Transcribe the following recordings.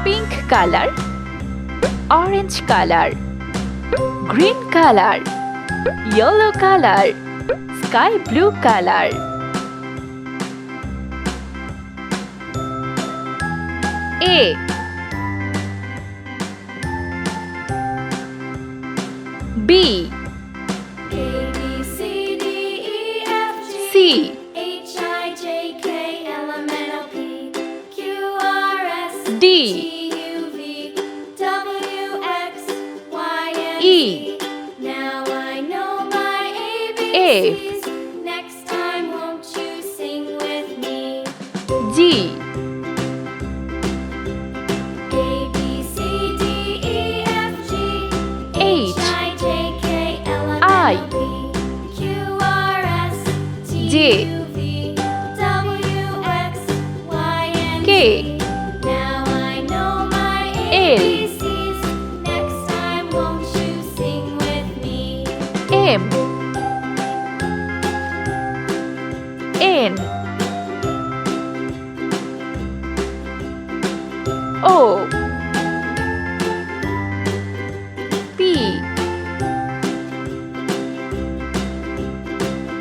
pink color, orange color, green color, yellow color, sky blue color. A, B, C, D, E, Now I know my F, ABCs. Next time, won't you sing with me? G, A B C D E F G H, I J K L M I, N O P Q R S T J, U V W X Y and K, Z. Now I know my L, ABCs. Next time, won't you sing with me? M, N, O, P,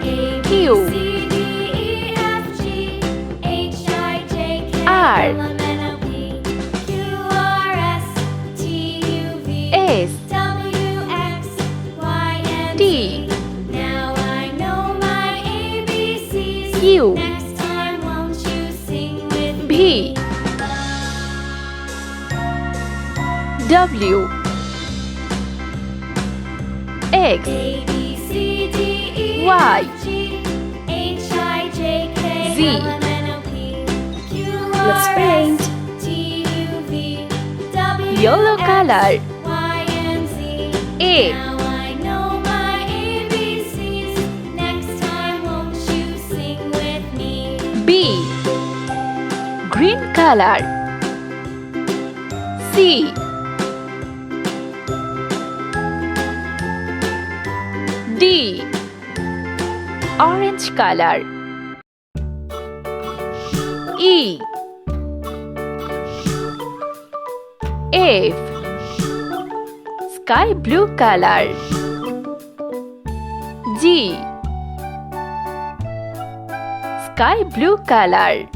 A Q, B C D E F G H I J K R, L M N O P Q R S T U V S, W X Y and T, Z. Now I know my ABCs. U, Next time, won't you sing with V, me? W, X, A B C D E Y, F G H I J K Z. L M N O P Q Let's R paint. S T U V W Yellow X color. Y and Z. A, Now I know my ABCs. Next time, won't you sing with me? B, green color, C, D, orange color, E, F, sky blue color, G, sky blue color,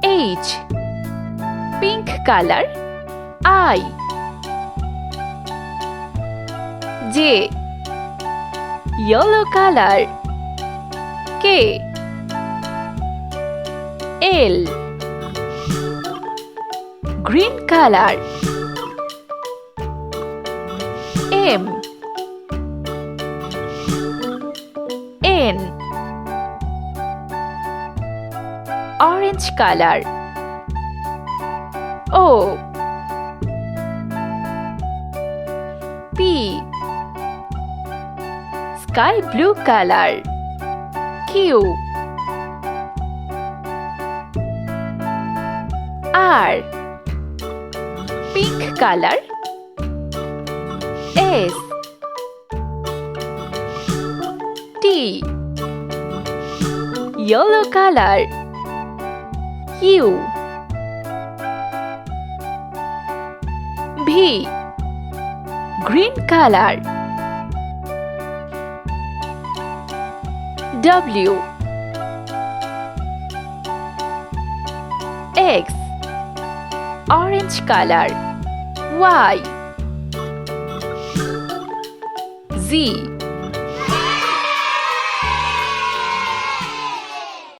H, pink color, I, J, yellow color, K, L, green color, M, N, orange color, O, P, sky blue color, Q, R, pink color, S, T, yellow color, U, V, green color, W, X, orange color, Y, Z,